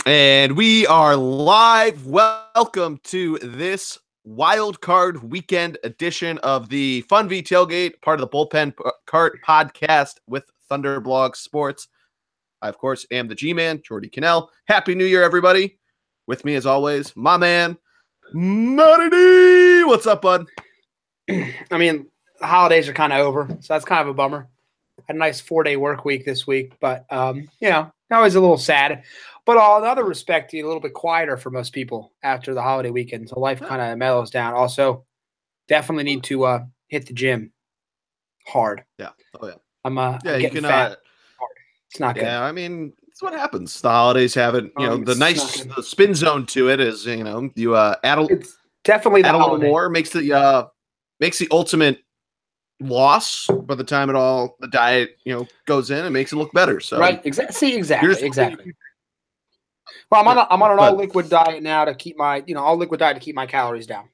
And we are live. Welcome to this wild card weekend edition of the Funvee Tailgate, part of the Bullpen Cart podcast with Thunderblog Sports. I, of course, am the G-Man, Jordy Cannell. Happy New Year, everybody. With me, as always, my man, Matty D. What's up, bud? I mean, the holidays are kind of over, so that's kind of a bummer. Had a nice 4-day work week this week, but, always a little sad. But in other respect, a little bit quieter for most people after the holiday weekend, so life kind of mellows down. Also, definitely need to hit the gym hard. Yeah. Oh, yeah. I'm you getting can. fat hard. It's not good. Yeah, I mean, it's what happens. The holidays have it. The spin zone to it is, you add It's definitely add the a little holiday. more, makes the ultimate loss by the time the diet goes in, and makes it look better. So Right, exactly. Well, I'm on an all liquid diet now to keep my calories down.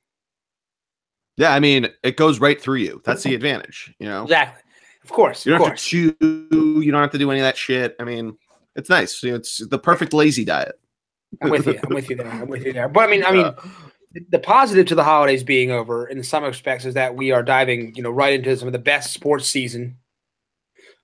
Yeah, I mean, it goes right through you. That's the advantage, Exactly. Of course. You don't have to chew. You don't have to do any of that shit. I mean, it's nice. It's the perfect lazy diet. I'm with you there. But I mean, the positive to the holidays being over in some respects is that we are diving, right into some of the best sports season.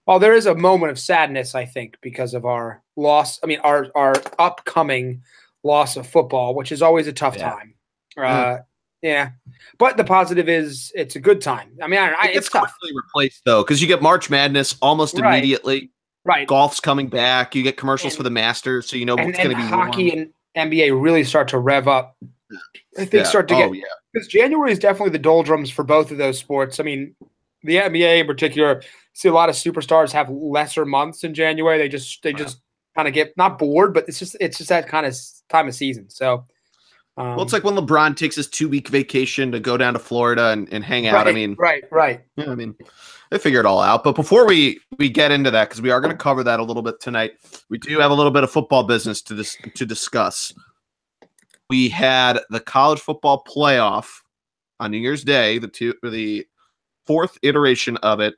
Well, there is a moment of sadness, I think, because of our loss. I mean, our upcoming loss of football, which is always a tough time. Yeah. But the positive is it's a good time. I mean, it's tough. Quickly replaced, though, because you get March Madness almost immediately. Right. Golf's coming back. You get commercials for the Masters, so what's going to be hockey warm. And NBA really start to rev up. I think because January is definitely the doldrums for both of those sports. I mean, the NBA in particular, see a lot of superstars have lesser months in January. They just kind of get not bored, but it's just that kind of time of season. So, it's like when LeBron takes his 2-week vacation to go down to Florida and hang out. I mean, right. Yeah, I mean, they figure it all out. But before we get into that, because we are going to cover that a little bit tonight, we do have a little bit of football business to discuss. We had the college football playoff on New Year's Day, the fourth iteration of it.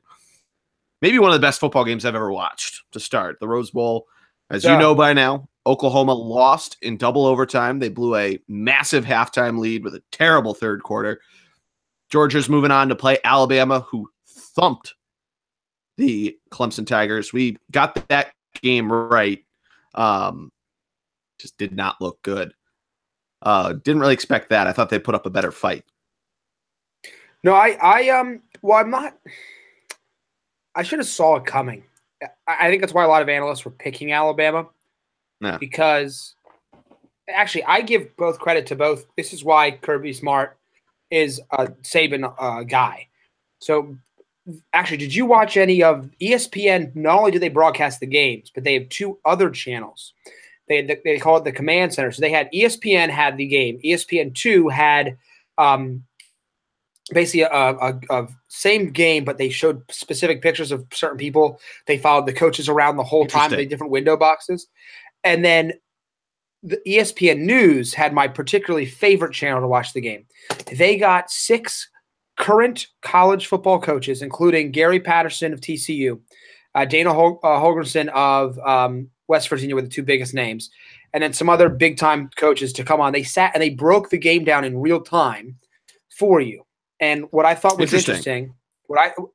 Maybe one of the best football games I've ever watched to start. The Rose Bowl, as you know by now, Oklahoma lost in double overtime. They blew a massive halftime lead with a terrible third quarter. Georgia's moving on to play Alabama, who thumped the Clemson Tigers. We got that game right. Just did not look good. Didn't really expect that. I thought they'd put up a better fight. No, I'm not. I should have saw it coming. I think that's why a lot of analysts were picking Alabama. Yeah. Because actually, I give both credit to both. This is why Kirby Smart is a Saban guy. So, actually, did you watch any of ESPN? Not only do they broadcast the games, but they have two other channels. They call it the Command Center. So they had ESPN had the game. ESPN2 had basically a same game, but they showed specific pictures of certain people. They followed the coaches around the whole time, the different window boxes. And then the ESPN News had my particularly favorite channel to watch the game. They got 6 current college football coaches, including Gary Patterson of TCU, Dana Holgorsen of West Virginia were the 2 biggest names, and then some other big-time coaches to come on. They sat and they broke the game down in real time for you. And what I thought was interesting,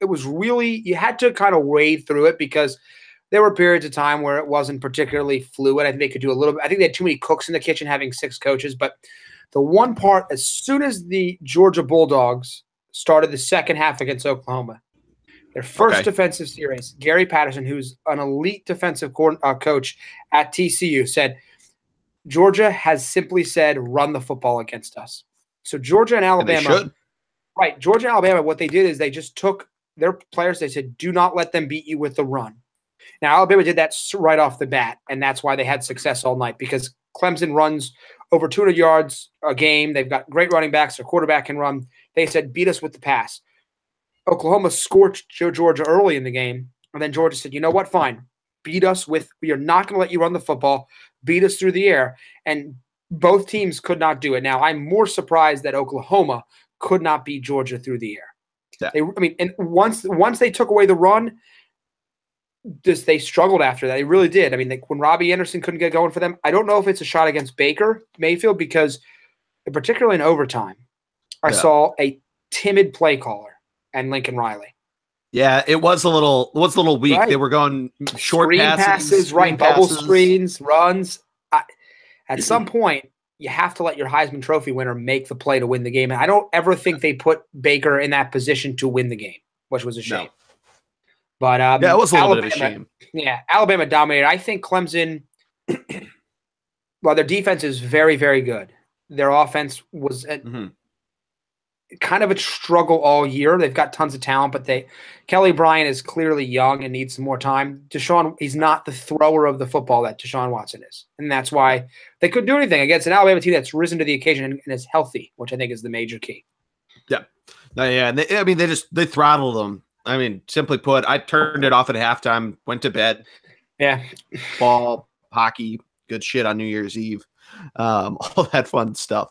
it was really – you had to kind of wade through it because there were periods of time where it wasn't particularly fluid. I think they could do a little bit – I think they had too many cooks in the kitchen having 6 coaches. But the one part, as soon as the Georgia Bulldogs started the second half against Oklahoma, their first defensive series, Gary Patterson, who's an elite defensive coach at TCU, said, Georgia has simply said, run the football against us. So Georgia and Alabama – right. Georgia and Alabama, what they did is they just took their players. They said, do not let them beat you with the run. Now, Alabama did that right off the bat, and that's why they had success all night because Clemson runs over 200 yards a game. They've got great running backs. Their quarterback can run. They said, beat us with the pass. Oklahoma scorched Georgia early in the game, and then Georgia said, you know what, fine. Beat us with – we are not going to let you run the football. Beat us through the air. And both teams could not do it. Now, I'm more surprised that Oklahoma – could not beat Georgia through the air. Yeah. And once they took away the run, they struggled after that. They really did. I mean, when Robbie Anderson couldn't get going for them, I don't know if it's a shot against Baker Mayfield because, particularly in overtime, I saw a timid play caller and Lincoln Riley. Yeah, it was a little weak. Right. They were going short screen passes, right? Bubble screens, runs. At some point, you have to let your Heisman Trophy winner make the play to win the game. And I don't ever think they put Baker in that position to win the game, which was a shame. No. But it was a little bit of a shame. Yeah, Alabama dominated. I think Clemson, well, their defense is very, very good. Their offense was kind of a struggle all year. They've got tons of talent, but Kelly Bryant is clearly young and needs some more time. Deshaun, he's not the thrower of the football that Deshaun Watson is. And that's why they couldn't do anything against an Alabama team that's risen to the occasion and is healthy, which I think is the major key. Yeah. Yeah. They throttled them. I mean, simply put, I turned it off at halftime, went to bed. Yeah. Ball, hockey, good shit on New Year's Eve. All that fun stuff.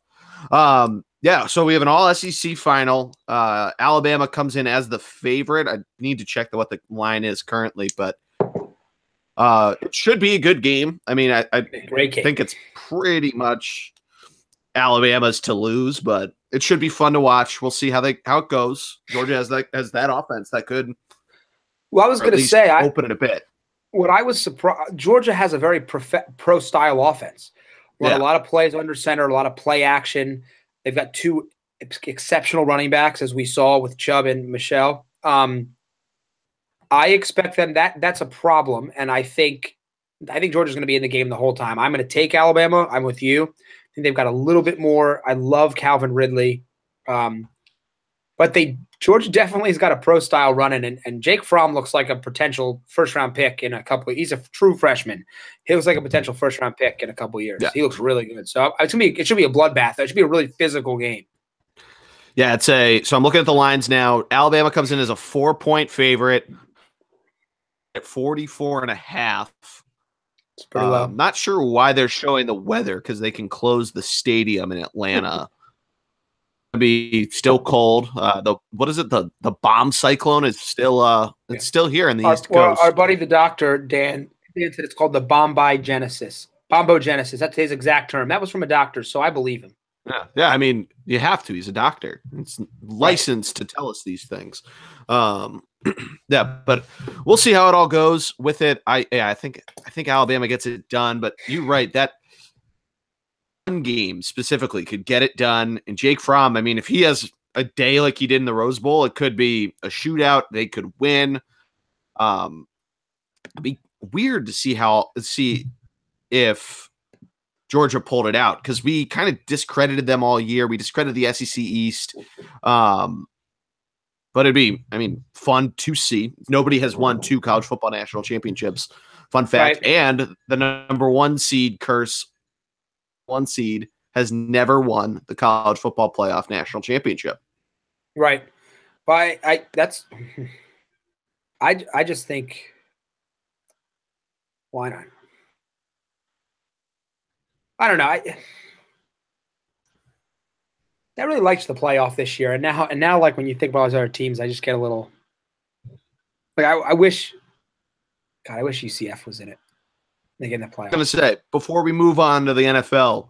Yeah, so we have an all SEC final. Alabama comes in as the favorite. I need to check what the line is currently, but it should be a good game. I mean, I think it's pretty much Alabama's to lose, but it should be fun to watch. We'll see how it goes. Georgia has that offense that could. Well, I was going to say open it a bit. What I was surprised, Georgia has a very pro style offense. A lot of plays under center, a lot of play action. They've got two exceptional running backs, as we saw with Chubb and Michelle. I expect them that's a problem, and I think Georgia's going to be in the game the whole time. I'm going to take Alabama. I'm with you. I think they've got a little bit more. I love Calvin Ridley, but Georgia definitely has got a pro style running, and Jake Fromm looks like a potential first-round pick in a couple. He's a true freshman. He looks like a potential first-round pick in a couple of years. Yeah. He looks really good. So it should be a bloodbath. It should be a really physical game. Yeah, so I'm looking at the lines now. Alabama comes in as a 4-point favorite at 44.5. It's pretty low. Not sure why they're showing the weather because they can close the stadium in Atlanta. Be still cold. What is it? The bomb cyclone is still still here in the East Coast. Our buddy the doctor Dan said it's called the bombogenesis. Bombogenesis. That's his exact term. That was from a doctor, so I believe him. Yeah. I mean, you have to. He's a doctor. It's licensed to tell us these things. Yeah, but we'll see how it all goes with it. I think Alabama gets it done. But you're right that. Game specifically could get it done. And Jake Fromm, I mean, if he has a day like he did in the Rose Bowl, it could be a shootout. They could win. It'd be weird to see if Georgia pulled it out because we kind of discredited them all year. We discredited the SEC East. But it'd be, I mean, fun to see. Nobody has won 2 college football national championships. Fun fact. Right. And the number 1 seed curse. 1 seed has never won the college football playoff national championship. Right. But I just think why not? I don't know. I really liked the playoff this year, and now like when you think about those other teams, I just get a little like I wish UCF was in it. They get in the playoffs. I'm going to say, before we move on to the NFL,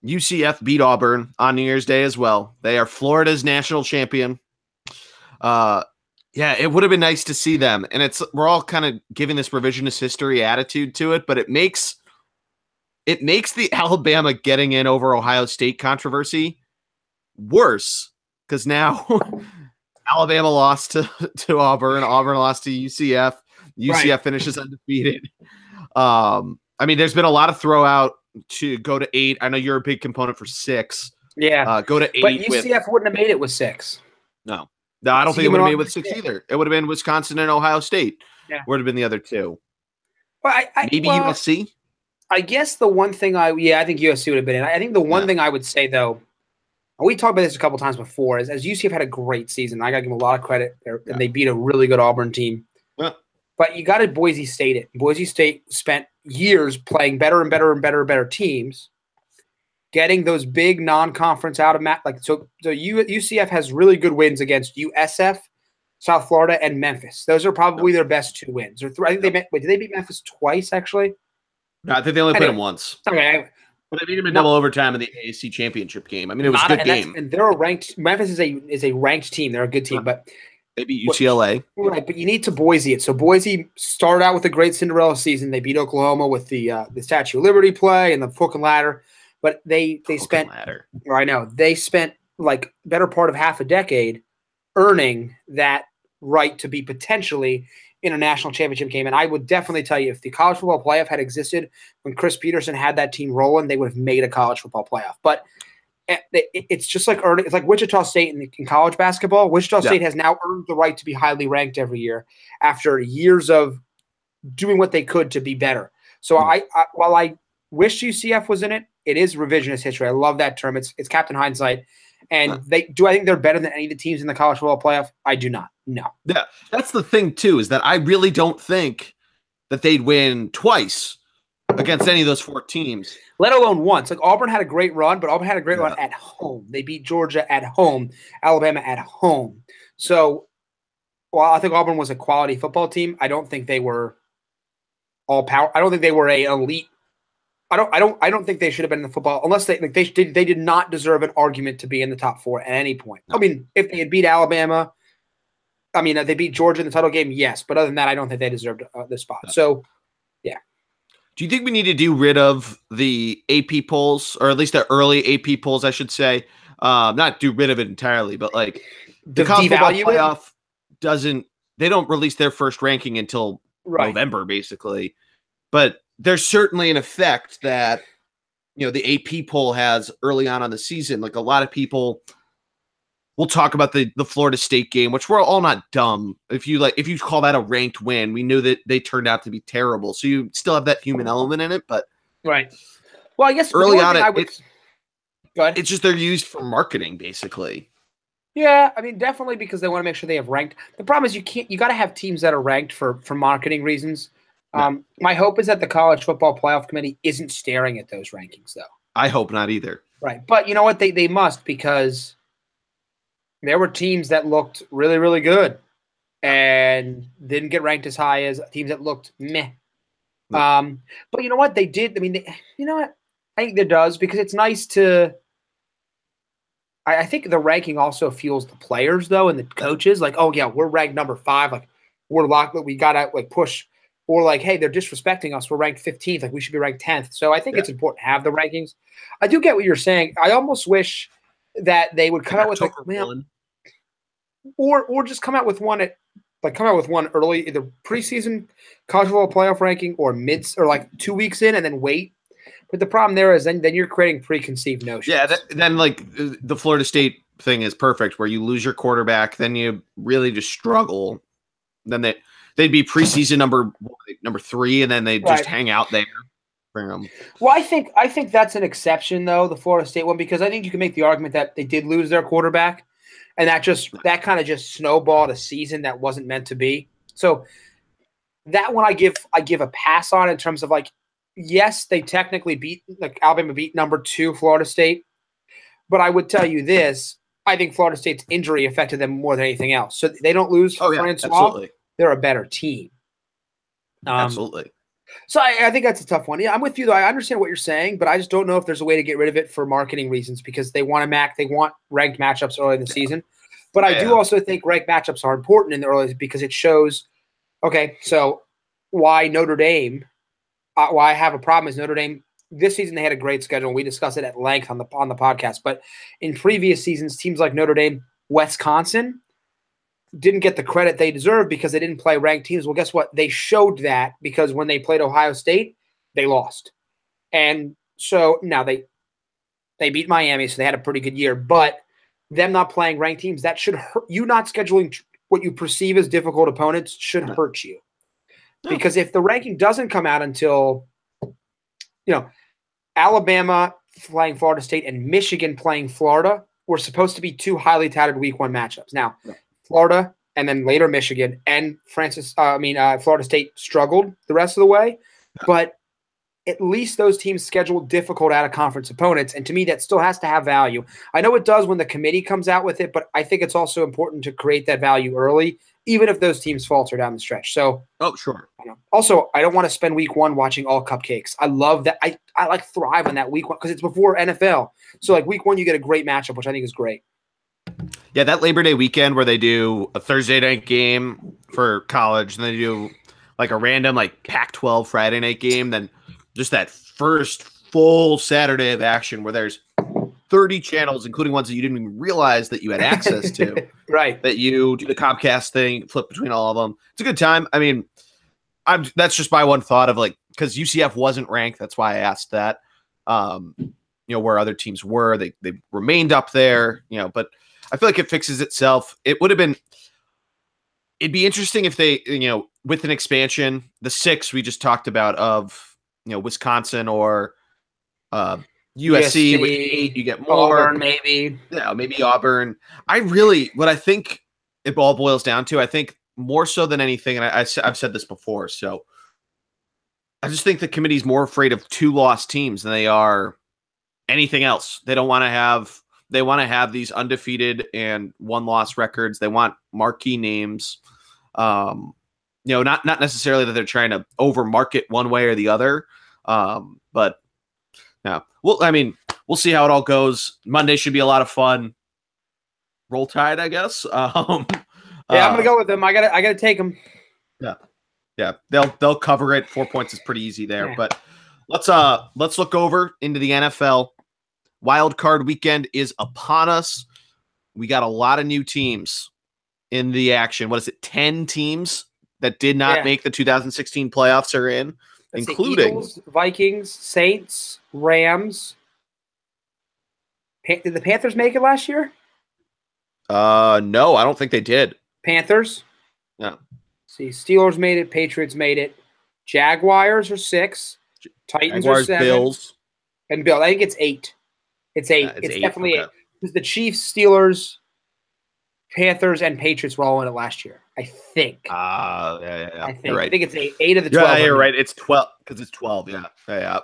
UCF beat Auburn on New Year's Day as well. They are Florida's national champion. Yeah, it would have been nice to see them. And we're all kind of giving this revisionist history attitude to it, but it makes the Alabama getting in over Ohio State controversy worse because now Alabama lost to Auburn. Auburn lost to UCF. UCF finishes undefeated. I mean, there's been a lot of throwout to go to 8. I know you're a big component for 6. Yeah. Go to 8. But UCF wouldn't have made it with 6. No, I don't think it would have made it with 6 either. It would have been Wisconsin and Ohio State. Yeah. Would have been the other 2. Well, maybe USC? I guess the one thing I think USC would have been in. I think the one thing I would say, though, we talked about this a couple times before, is as UCF had a great season. I got to give them a lot of credit. And they beat a really good Auburn team. Yeah. But you got to Boise State it. Boise State spent years playing better and better and better and better teams, getting those big non-conference out of so UCF has really good wins against USF South Florida, and Memphis. Those are probably their best 2 wins. Or I think they did they beat Memphis twice actually? No, I think they only played them once. Okay. But they beat them in double overtime in the AAC championship game. I mean, it was a good game. And they're a ranked. Memphis is a ranked team. They're a good team, but they beat UCLA. Right, but you need to Boise it. So Boise started out with a great Cinderella season. They beat Oklahoma with the Statue of Liberty play and the hook and ladder. But they spent. I know they spent like better part of half a decade earning that right to be potentially in a national championship game. And I would definitely tell you, if the college football playoff had existed when Chris Peterson had that team rolling, they would have made a college football playoff. But it's just like earning. It's like Wichita State in college basketball. Wichita State has now earned the right to be highly ranked every year after years of doing what they could to be better. So while I wish UCF was in it, it is revisionist history. I love that term. It's Captain Hindsight. And I think they're better than any of the teams in the college football playoff? I do not. No. Yeah, that's the thing too, is that I really don't think that they'd win twice against any of those 4 teams. Let alone once. Like Auburn had a great run, but Auburn had a great run at home. They beat Georgia at home, Alabama at home. So while I think Auburn was a quality football team, I don't think they were all power. I don't think they were a elite. I don't think they should have been in the football unless they did not deserve an argument to be in the top 4 at any point. I mean, if they had beat Alabama, I mean, they beat Georgia in the title game, yes. But other than that, I don't think they deserved the spot. So, yeah. Do you think we need to do rid of the AP polls, or at least the early AP polls, I should say? Not do rid of it entirely, but like the college football playoff they don't release their first ranking until November, basically. But there's certainly an effect that, the AP poll has early on the season. Like a lot of people will talk about the Florida State game, which we're all not dumb. If you call that a ranked win, we knew that they turned out to be terrible. So you still have that human element in it, but right. Well, I guess early on, it's just they're used for marketing, basically. Yeah, I mean, definitely because they want to make sure they have ranked. The problem is you got to have teams that are ranked for marketing reasons. My hope is that the College Football Playoff Committee isn't staring at those rankings, though. I hope not either. Right. But you know what? They must, because there were teams that looked really, really good and didn't get ranked as high as teams that looked meh. But you know what? They did. I mean, you know what? I think there does, because it's nice to – I think the ranking also fuels the players, though, and the coaches. Like, oh, yeah, we're ranked number 5. Like, we're locked. We got to, like, push – or like, hey, they're disrespecting us. We're ranked 15th. Like, we should be ranked 10th. So I think it's important to have the rankings. I do get what you're saying. I almost wish that they would come out with or just come out with one early, either preseason college football playoff ranking or like 2 weeks in and then wait. But the problem there is then you're creating preconceived notions. Yeah, then like the Florida State thing is perfect, where you lose your quarterback, then you really just struggle. Then they'd be preseason number 3, and then they just hang out there. Bring them. Well, I think that's an exception, though, the Florida State one, because I think you can make the argument that they did lose their quarterback, and that kind of just snowballed a season that wasn't meant to be. So that one I give a pass on, in terms of, like, yes, they technically Alabama beat number 2 Florida State, but I would tell you this: I think Florida State's injury affected them more than anything else. So they don't lose Francois. Absolutely. They're a better team. Absolutely. So I think that's a tough one. Yeah, I'm with you, though. I understand what you're saying, but I just don't know if there's a way to get rid of it for marketing reasons, because they want ranked matchups early in the season. But I do also think ranked matchups are important in the early, because it shows, okay, so why Notre Dame, why I have a problem is Notre Dame, this season they had a great schedule. We discussed it at length on the podcast. But in previous seasons, teams like Notre Dame, Wisconsin, didn't get the credit they deserve because they didn't play ranked teams. Well, guess what? They showed that, because when they played Ohio State, they lost. And so now they beat Miami, so they had a pretty good year. But them not playing ranked teams, that should hurt you. Not scheduling what you perceive as difficult opponents should hurt you. Because if the ranking doesn't come out until, Alabama playing Florida State and Michigan playing Florida were supposed to be 2 highly touted week 1 matchups. Now, Florida and then later Michigan and Florida State struggled the rest of the way. But at least those teams schedule difficult out-of-conference opponents, and to me, that still has to have value. I know it does when the committee comes out with it, but I think it's also important to create that value early, even if those teams falter down the stretch. So, sure. Also, I don't want to spend week one watching all cupcakes. I love that. I like thrive on that week one because it's before NFL. So, like week one, you get a great matchup, which I think is great. Yeah, that Labor Day weekend where they do a Thursday night game for college, and they do like a random like Pac-12 Friday night game, then just that first full Saturday of action where there's 30 channels, including ones that you didn't even realize that you had access to. Right. That you do the Comcast thing, flip between all of them. It's a good time. I mean, that's just my one thought of like, because UCF wasn't ranked. That's why I asked that. Where other teams were, they remained up there, but I feel like it fixes itself. It'd be interesting if they, with an expansion, the 6 we just talked about of, Wisconsin or USC with 8, you get more. Auburn, maybe. Yeah, maybe Auburn. What I think it all boils down to, I think more so than anything, and I've said this before, so I just think the committee's more afraid of 2 lost teams than they are anything else. They want to have these undefeated and 1 loss records. They want marquee names. Not necessarily that they're trying to over market one way or the other. But yeah, well, I mean, we'll see how it all goes. Monday should be a lot of fun. Roll Tide, I guess. I'm gonna go with them. I gotta take them. Yeah. They'll cover it. 4 points is pretty easy there. Yeah. But let's look over into the NFL. Wild card weekend is upon us. We got a lot of new teams in the action. What is it? 10 teams that did not make the 2016 playoffs are in, including Eagles, Vikings, Saints, Rams. Did the Panthers make it last year? No, I don't think they did. Panthers? No. See, Steelers made it. Patriots made it. Jaguars are 6. Titans Jaguars, are 7. Bills. And Bill, I think it's 8. It's 8. It's 8. Definitely 8. Because the Chiefs, Steelers, Panthers, and Patriots were all in it last year, I think. Yeah. I think. You're right. I think it's 8. 8 of the 12. Yeah, you're right. It's 12 because it's 12. Yeah.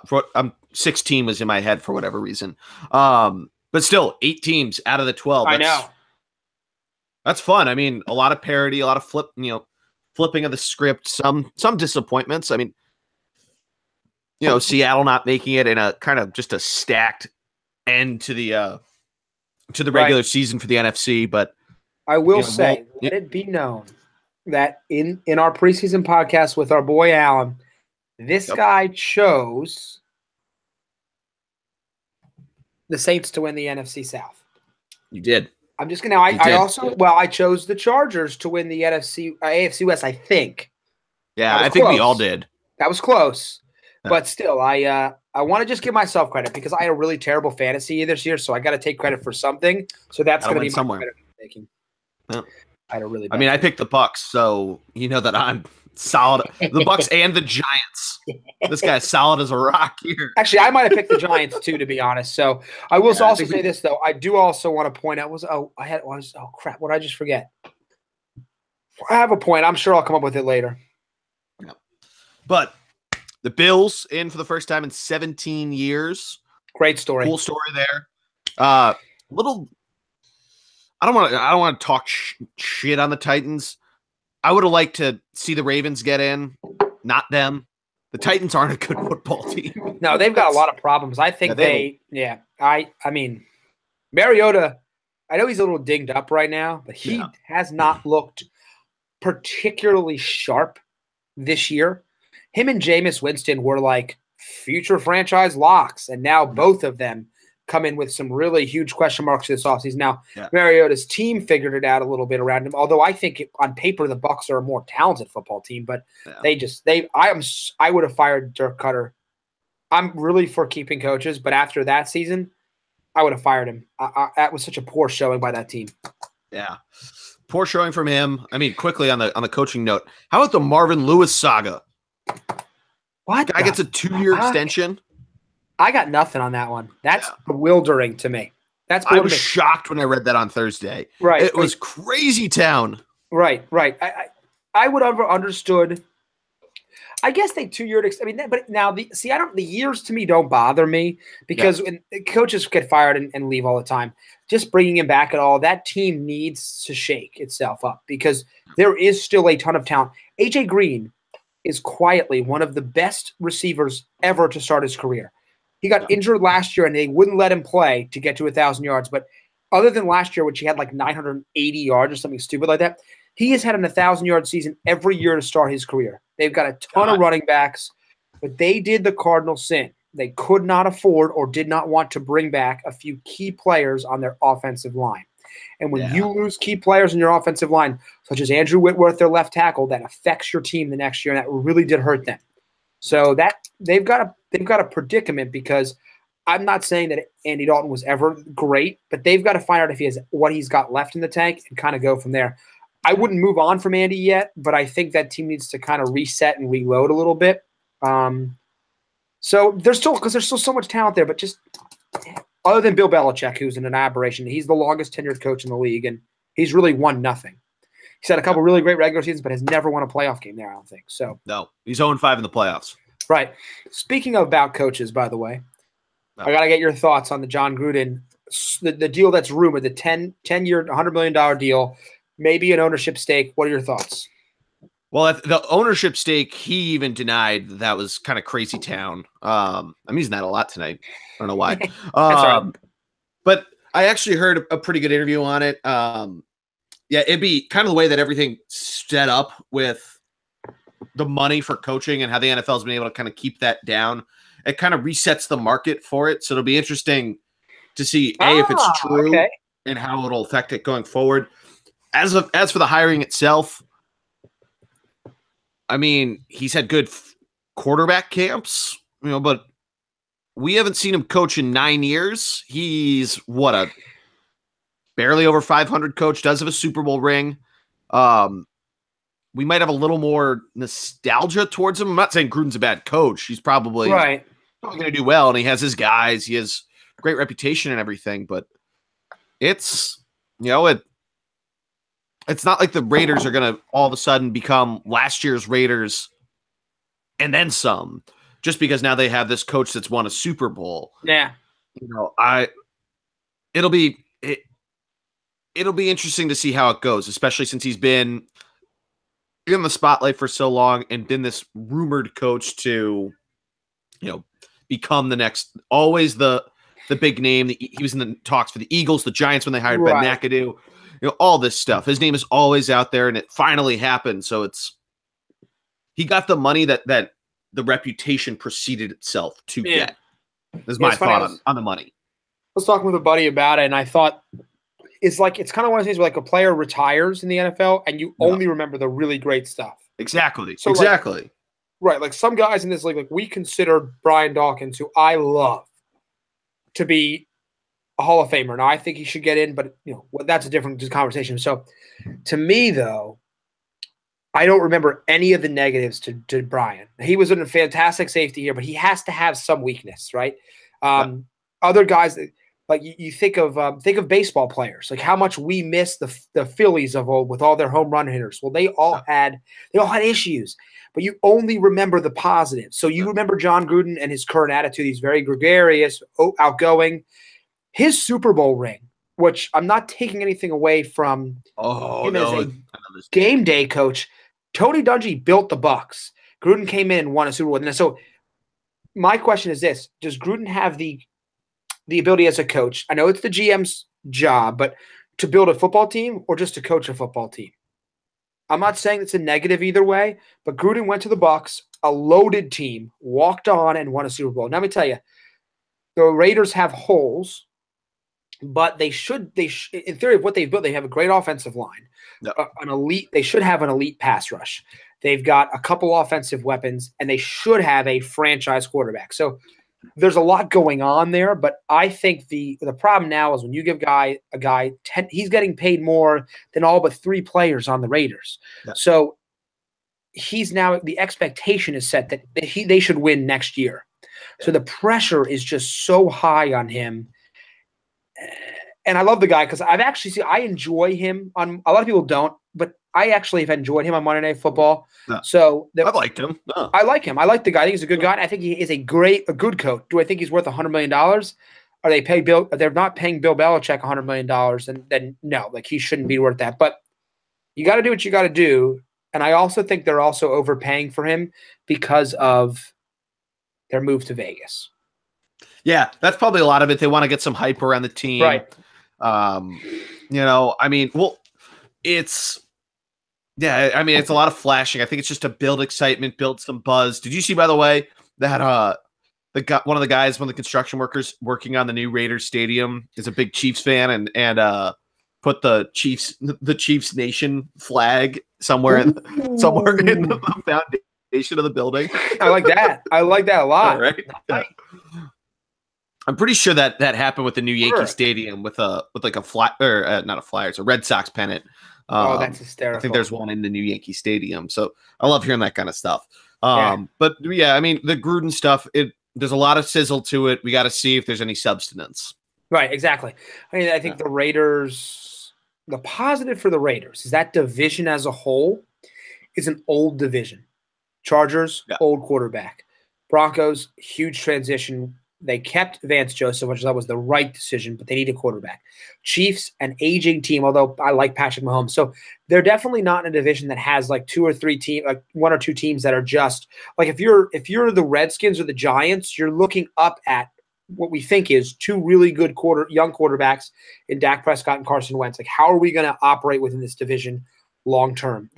16 was in my head for whatever reason. But still, 8 teams out of the 12. I know. That's fun. I mean, a lot of parity, a lot of flipping of the script, some disappointments. I mean, Seattle not making it in a kind of just a stacked end to the regular season for the NFC. But I will say, let it be known that in our preseason podcast with our boy Alan, this guy chose the Saints to win the NFC South. You did. I'm just gonna. I chose the Chargers to win the AFC West. I think. Yeah, I think we all did. That was close, but still, I want to just give myself credit because I had a really terrible fantasy this year, so I got to take credit for something. So that's going to be my credit for taking. Yeah. I had a really. I mean, I picked the Bucks, so you know that I'm solid. The Bucks and the Giants. This guy's solid as a rock here. Actually, I might have picked the Giants too, to be honest. So I will also say this though. I do also want to point out crap! What did I just forget? I have a point. I'm sure I'll come up with it later. Yeah. But the Bills in for the first time in 17 years. Great story. Cool story there. I don't want to talk shit on the Titans. I would have liked to see the Ravens get in, not them. The Titans aren't a good football team. No, they've got a lot of problems. I think I mean, Mariota, I know he's a little dinged up right now, but he has not looked particularly sharp this year. Him and Jameis Winston were like future franchise locks, and now both of them come in with some really huge question marks this offseason. Now, Mariota's team figured it out a little bit around him, although I think on paper the Bucs are a more talented football team, but I would have fired Dirk Cutter. I'm really for keeping coaches, but after that season, I would have fired him. That was such a poor showing by that team. Yeah. Poor showing from him. I mean, quickly on the coaching note, how about the Marvin Lewis saga? What? Guy gets a 2-year extension. I got nothing on that one. That's bewildering to me. I was shocked when I read that on Thursday. Right. It was crazy town. Right. I would have understood. I guess they 2-year. I mean, but now the years to me don't bother me because when coaches get fired and leave all the time. Just bringing him back at all, that team needs to shake itself up because there is still a ton of talent. AJ Green is quietly one of the best receivers ever to start his career. He got injured last year and they wouldn't let him play to get to 1,000 yards. But other than last year, which he had like 980 yards or something stupid like that, he has had an 1,000-yard season every year to start his career. They've got a ton of running backs, but they did the cardinal sin. They could not afford or did not want to bring back a few key players on their offensive line. And when you lose key players in your offensive line, such as Andrew Whitworth, their left tackle, that affects your team the next year, and that really did hurt them. So that they've got a predicament because I'm not saying that Andy Dalton was ever great, but they've got to find out if he has what he's got left in the tank and kind of go from there. I wouldn't move on from Andy yet, but I think that team needs to kind of reset and reload a little bit. So there's still so much talent there, but just other than Bill Belichick, who's an aberration, he's the longest tenured coach in the league, and he's really won nothing. He's had a couple really great regular seasons, but has never won a playoff game there, I don't think. So no, he's 0-5 in the playoffs. Right. Speaking about coaches, by the way, I got to get your thoughts on the John Gruden, the deal that's rumored, the 10-year, $100 million deal, maybe an ownership stake. What are your thoughts? Well, the ownership stake, he even denied that was kind of crazy town. I'm using that a lot tonight. I don't know why. That's all right. But I actually heard a pretty good interview on it. It'd be kind of the way that everything set up with the money for coaching and how the NFL has been able to kind of keep that down. It kind of resets the market for it. So it'll be interesting to see, if it's true and how it'll affect it going forward. As for the hiring itself, I mean, he's had good quarterback camps, but we haven't seen him coach in 9 years. He's a barely over 500 coach, does have a Super Bowl ring. We might have a little more nostalgia towards him. I'm not saying Gruden's a bad coach. He's probably going to do well, and he has his guys. He has great reputation and everything, but it's not like the Raiders are going to all of a sudden become last year's Raiders and then some, just because now they have this coach that's won a Super Bowl. Yeah. It'll be interesting to see how it goes, especially since he's been in the spotlight for so long and been this rumored coach to, become the next, always the big name. He was in the talks for the Eagles, the Giants when they hired Ben McAdoo. All this stuff. His name is always out there, and it finally happened. So he got the money that the reputation preceded itself to get. This is my thought on the money. I was talking with a buddy about it, and I thought it's kind of one of those things where like a player retires in the NFL, and you only remember the really great stuff. Exactly. So exactly. Like some guys in this league, like we consider Brian Dawkins, who I love, to be a Hall of Famer. Now, I think he should get in, but that's a different conversation. So, to me, though, I don't remember any of the negatives to Brian. He was in a fantastic safety here, but he has to have some weakness, right? Other guys, like you think of baseball players, like how much we miss the Phillies of old with all their home run hitters. Well, they all had issues, but you only remember the positives. So you remember John Gruden and his current attitude. He's very gregarious, outgoing. His Super Bowl ring, which I'm not taking anything away from him as a game day coach. Tony Dungy built the Bucs. Gruden came in and won a Super Bowl. And so my question is this: does Gruden have the ability as a coach? I know it's the GM's job, but to build a football team or just to coach a football team? I'm not saying it's a negative either way, but Gruden went to the Bucs, a loaded team, walked on and won a Super Bowl. Now, let me tell you, the Raiders have holes. But they in theory of what they've built, they have a great offensive line, an elite. They should have an elite pass rush. They've got a couple offensive weapons, and they should have a franchise quarterback. So there's a lot going on there. But I think the problem now is when you give a guy 10, he's getting paid more than all but 3 players on the Raiders. Yeah. So he's now the expectation is set that they should win next year. Yeah. So the pressure is just so high on him. And I love the guy because I enjoy him. A lot of people don't, but I actually have enjoyed him on Monday Night Football. No. So I liked him. No. I like him. I like the guy. I think he's a good guy. I think he is a good coach. Do I think he's worth $100 million? Are they pay Bill? They're not paying Bill Belichick $100 million, and then no, like he shouldn't be worth that. But you got to do what you got to do. And I also think they're also overpaying for him because of their move to Vegas. Yeah, that's probably a lot of it. They want to get some hype around the team. Right. I mean, well, it's a lot of flashing. I think it's just to build excitement, build some buzz. Did you see, by the way, that one of the construction workers working on the new Raiders stadium is a big Chiefs fan and put the Chiefs Nation flag somewhere in the foundation of the building. I like that. I like that a lot. All right. Yeah. I'm pretty sure that happened with the new Yankee Stadium with like a not a flyer, it's a Red Sox pennant. That's hysterical. I think there's one in the new Yankee Stadium. So I love hearing that kind of stuff. But yeah, I mean, the Gruden stuff, there's a lot of sizzle to it. We got to see if there's any substance. Right, exactly. I mean, I think the Raiders, the positive for the Raiders is that division as a whole is an old division. Chargers, old quarterback. Broncos, huge transition. They kept Vance Joseph, which I thought was the right decision, but they need a quarterback. Chiefs, an aging team, although I like Patrick Mahomes. So they're definitely not in a division that has like one or two teams that are just like if you're the Redskins or the Giants, you're looking up at what we think is two really good young quarterbacks in Dak Prescott and Carson Wentz. Like, how are we going to operate within this division long term?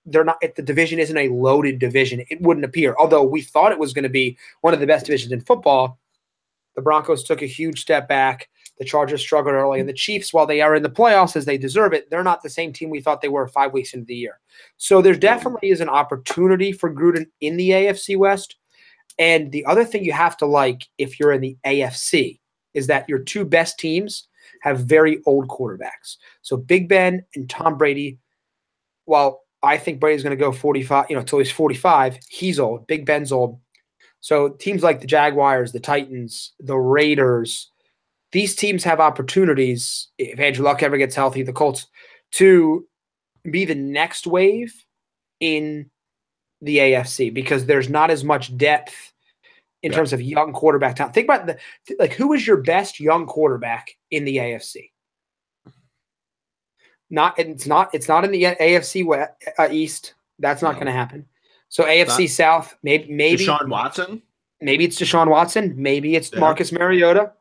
They're not. If the division isn't a loaded division, it wouldn't appear. Although we thought it was going to be one of the best divisions in football, the Broncos took a huge step back. The Chargers struggled early, and the Chiefs, while they are in the playoffs as they deserve it, they're not the same team we thought they were 5 weeks into the year. So there definitely is an opportunity for Gruden in the AFC West. And the other thing you have to like if you're in the AFC is that your two best teams have very old quarterbacks. So Big Ben and Tom Brady, while I think Brady's going to go 45, until he's 45. He's old. Big Ben's old. So teams like the Jaguars, the Titans, the Raiders, these teams have opportunities, if Andrew Luck ever gets healthy, the Colts, to be the next wave in the AFC because there's not as much depth in terms of young quarterback talent. Think about who is your best young quarterback in the AFC? It's not in the AFC East. That's not going to happen. So AFC South, maybe Deshaun Watson. Maybe it's Deshaun Watson. Maybe it's Marcus Mariota.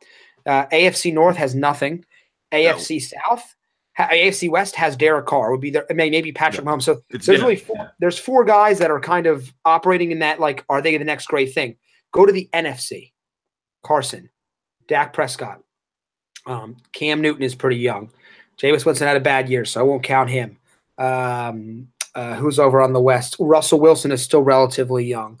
AFC North has nothing. AFC South, AFC West has Derek Carr. Would be there. Maybe Patrick Mahomes. So there's four guys that are kind of operating in that. Like, are they the next great thing? Go to the NFC. Carson, Dak Prescott, Cam Newton is pretty young. Jameis Winston had a bad year, so I won't count him. Who's over on the West? Russell Wilson is still relatively young.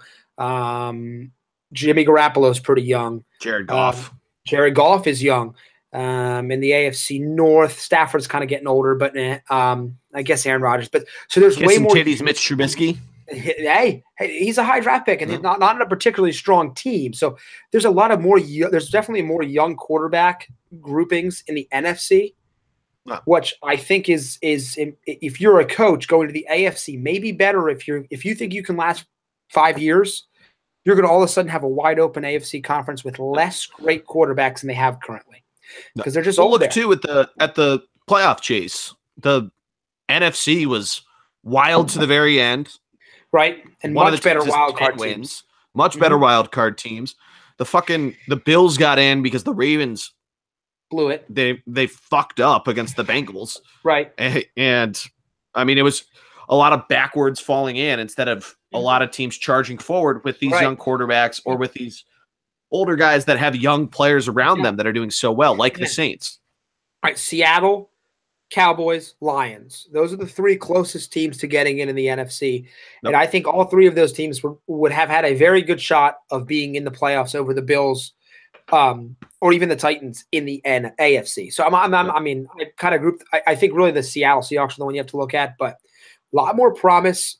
Jimmy Garoppolo is pretty young. Jared Goff. Jared Goff is young. In the AFC North, Stafford's kind of getting older, but I guess Aaron Rodgers. But so there's way more. Titties, Mitch Trubisky. Hey, he's a high draft pick, and he's not in a particularly strong team. So there's a lot of more. There's definitely more young quarterback groupings in the NFC. Which I think is if you're a coach going to the AFC, maybe better if you think you can last 5 years, you're going to all of a sudden have a wide open AFC conference with less great quarterbacks than they have currently because they're just look too at the playoff chase. The NFC was wild to the very end, right? And much better wild card teams. Much better wild card teams. The Bills got in because the Ravens blew it. They fucked up against the Bengals. Right. And I mean, it was a lot of backwards falling in instead of a lot of teams charging forward with these young quarterbacks or with these older guys that have young players around them that are doing so well, like the Saints. All right. Seattle, Cowboys, Lions. Those are the three closest teams to getting in the NFC. And I think all three of those teams would have had a very good shot of being in the playoffs over the Bills, or even the Titans in the AFC. So I mean, I kind of grouped. I think really the Seattle Seahawks are the one you have to look at, but a lot more promise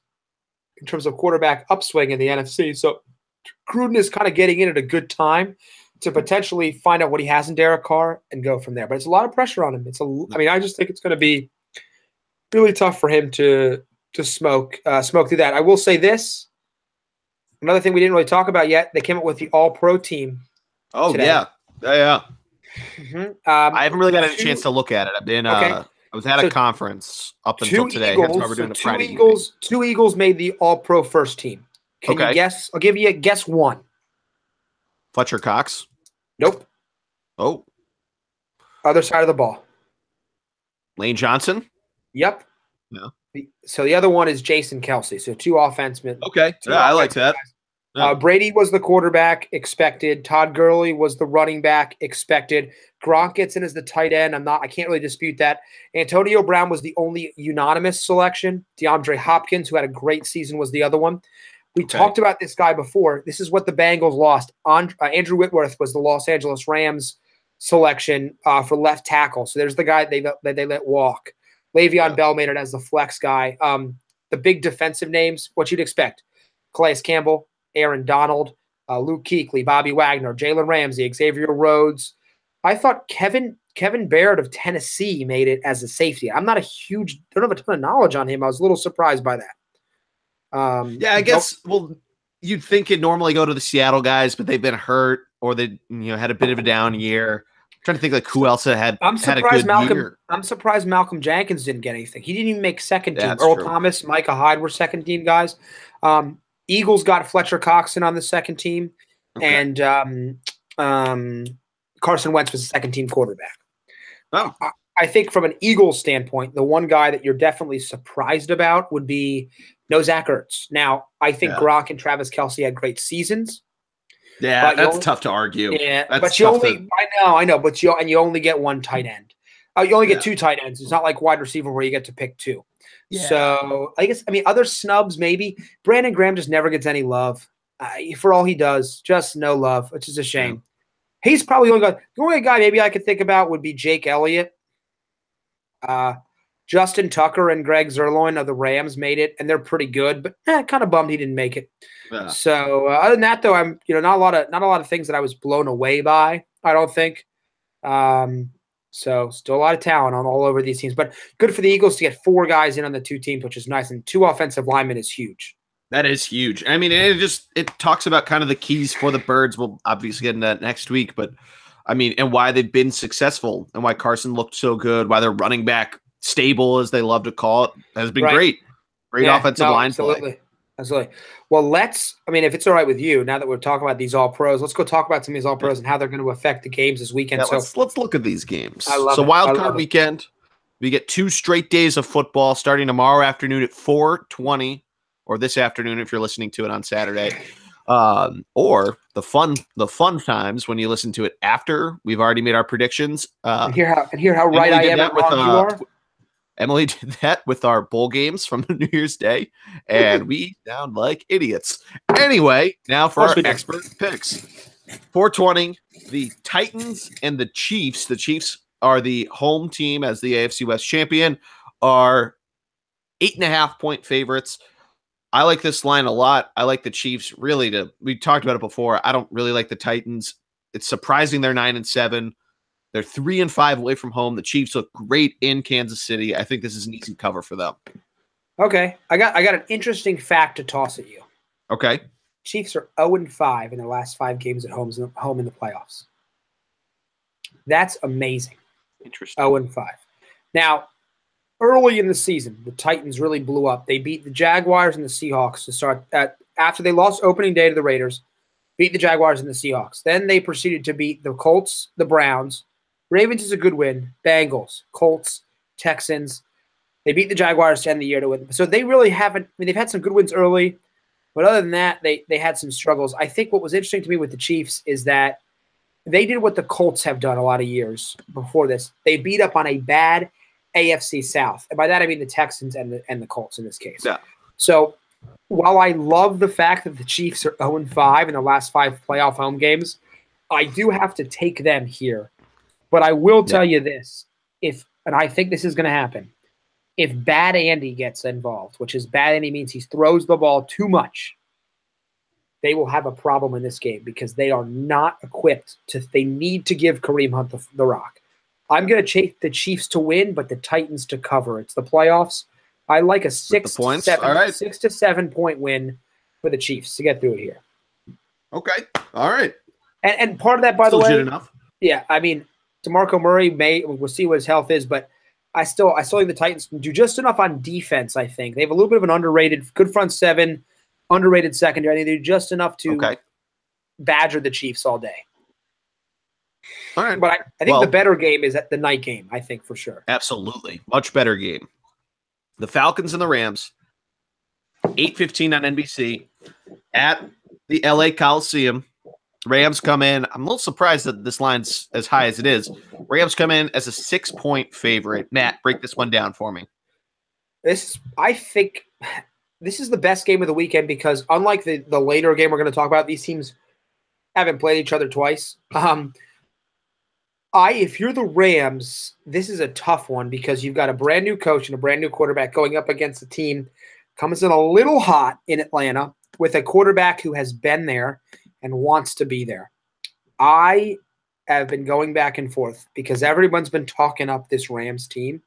in terms of quarterback upswing in the NFC. So Gruden is kind of getting in at a good time to potentially find out what he has in Derek Carr and go from there. But it's a lot of pressure on him. I just think it's going to be really tough for him to smoke through that. I will say this. Another thing we didn't really talk about yet, they came up with the All-Pro team. Oh, today. Yeah. Mm-hmm. I haven't really got a chance to look at it. I've been I was at a conference up until today. That's why we're doing a Friday evening. Two Eagles made the All-Pro first team. Can you guess? I'll give you a guess one. Fletcher Cox? Nope. Oh. Other side of the ball. Lane Johnson? Yep. No. So the other one is Jason Kelce. So two offensemen. Okay. Yeah, I like that. Yeah. Brady was the quarterback, expected. Todd Gurley was the running back, expected. Gronk gets in as the tight end. I can't really dispute that. Antonio Brown was the only unanimous selection. DeAndre Hopkins, who had a great season, was the other one. We talked about this guy before. This is what the Bengals lost. Andrew Whitworth was the Los Angeles Rams selection for left tackle. So there's the guy they let walk. Le'Veon Bell made it as the flex guy. The big defensive names, what you'd expect. Calais Campbell, Aaron Donald, Luke Kuechly, Bobby Wagner, Jalen Ramsey, Xavier Rhodes. I thought Kevin Baird of Tennessee made it as a safety. Don't have a ton of knowledge on him. I was a little surprised by that. I guess, you'd think it'd normally go to the Seattle guys, but they've been hurt or they had a bit of a down year. I'm trying to think like who else had a good year. I'm surprised Malcolm Jenkins didn't get anything. He didn't even make second team. Earl Thomas, Micah Hyde were second team guys. Eagles got Fletcher Coxon on the second team, and Carson Wentz was the second team quarterback. Oh. I think from an Eagles standpoint, the one guy that you're definitely surprised about would be Zach Ertz. Now, I think Gronk and Travis Kelce had great seasons. Yeah, that's tough to argue. Yeah, but you only I know, but you only get one tight end. You only get two tight ends. It's not like wide receiver where you get to pick two. Yeah. So other snubs maybe. Brandon Graham just never gets any love for all he does. Just no love, which is a shame. Yeah. He's probably the only guy maybe I could think about would be Jake Elliott. Justin Tucker and Greg Zerloin of the Rams made it, and they're pretty good, but kind of bummed he didn't make it. Yeah. So other than that, though, I'm not a lot of things that I was blown away by. I don't think. So still a lot of talent on all over these teams, but good for the Eagles to get four guys in on the two teams, which is nice, and two offensive linemen is huge. That is huge. I mean, it talks about kind of the keys for the Birds. We'll obviously get into that next week, but and why they've been successful and why Carson looked so good, why their running back stable, as they love to call it, has been great. Great offensive line play. Absolutely. Well, if it's all right with you, now that we're talking about these All-Pros, let's go talk about some of these All-Pros and how they're going to affect the games this weekend. Yeah, let's look at these games. So Wild Card Weekend, we get 2 straight days of football starting tomorrow afternoon at 4:20, or this afternoon if you're listening to it on Saturday. Or the fun times when you listen to it after we've already made our predictions. And hear how right I am and wrong you are. Emily did that with our bowl games from the New Year's Day, and we sound like idiots. Anyway, now for our expert picks. 4:20, the Titans and the Chiefs. The Chiefs are the home team as the AFC West champion, are 8.5-point favorites. I like this line a lot. I like the Chiefs we talked about it before. I don't really like the Titans. It's surprising they're 9-7. They're 3-5 away from home. The Chiefs look great in Kansas City. I think this is an easy cover for them. Okay. I got an interesting fact to toss at you. Okay. Chiefs are 0-5 in their last 5 games at home in the playoffs. That's amazing. Interesting. 0-5. Now, early in the season, the Titans really blew up. They beat the Jaguars and the Seahawks to start after they lost opening day to the Raiders, beat the Jaguars and the Seahawks. Then they proceeded to beat the Colts, the Browns. Ravens is a good win. Bengals, Colts, Texans. They beat the Jaguars to end the year to win. So they really haven't – they've had some good wins early, but other than that, they had some struggles. I think what was interesting to me with the Chiefs is that they did what the Colts have done a lot of years before this. They beat up on a bad AFC South. And by that, I mean the Texans and the Colts in this case. Yeah. So while I love the fact that the Chiefs are 0-5 in the last 5 playoff home games, I do have to take them here. But I will tell you this, and I think this is going to happen, if Bad Andy gets involved, which is Bad Andy means he throws the ball too much, they will have a problem in this game because they are not equipped they need to give Kareem Hunt the rock. I'm going to take the Chiefs to win, but the Titans to cover. It's the playoffs. I like a 6 to 7 point win for the Chiefs to get through it here. Okay. All right. And part of that, by the way, enough. Yeah, I mean, DeMarco Murray we'll see what his health is, but I still think the Titans can do just enough on defense. I think they have a little bit of an underrated, good front seven, underrated secondary. I think they do just enough to badger the Chiefs all day. All right, but I think the better game is at the night game. I think for sure. Absolutely, much better game. The Falcons and the Rams, 8:15 on NBC at the LA Coliseum. Rams come in. I'm a little surprised that this line's as high as it is. Rams come in as a 6-point favorite. Matt, break this one down for me. I think this is the best game of the weekend because unlike the later game we're going to talk about, these teams haven't played each other twice. If you're the Rams, this is a tough one because you've got a brand new coach and a brand new quarterback going up against a team comes in a little hot in Atlanta with a quarterback who has been there and wants to be there. I have been going back and forth because everyone's been talking up this Rams team.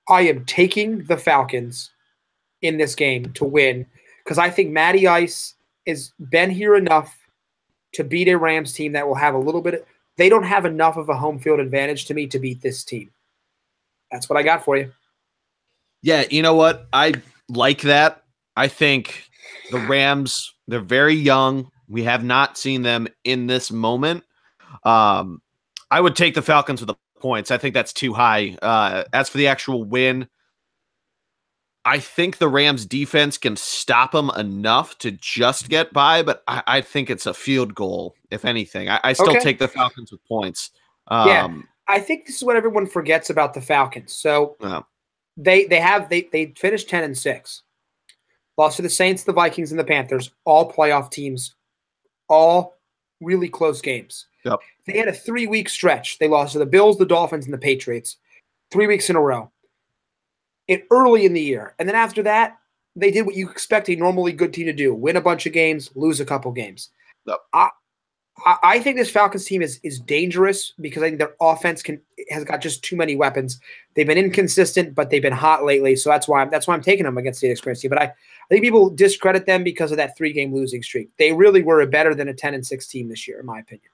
I am taking the Falcons in this game to win because I think Matty Ice has been here enough to beat a Rams team that will have a little bit – they don't have enough of a home field advantage to me to beat this team. That's what I got for you. Yeah, you know what? I like that. I think the Rams, they're very young. We have not seen them in this moment. I would take the Falcons with the points. I think that's too high. As for the actual win, I think the Rams defense can stop them enough to just get by, but I think it's a field goal, if anything. I still take the Falcons with points. I think this is what everyone forgets about the Falcons. So they finished 10-6. Lost to the Saints, the Vikings, and the Panthers, all playoff teams, all really close games. Yep. They had a 3-week stretch. They lost to the Bills, the Dolphins, and the Patriots 3 weeks in a row. Early in the year. And then after that, they did what you expect a normally good team to do. Win a bunch of games, lose a couple games. Yep. I think this Falcons team is dangerous because I think their offense has got just too many weapons. They've been inconsistent, but they've been hot lately. So that's why I'm taking them against the inexperienced team. But I think people discredit them because of that 3-game losing streak. They really were better than a 10-6 team this year, in my opinion.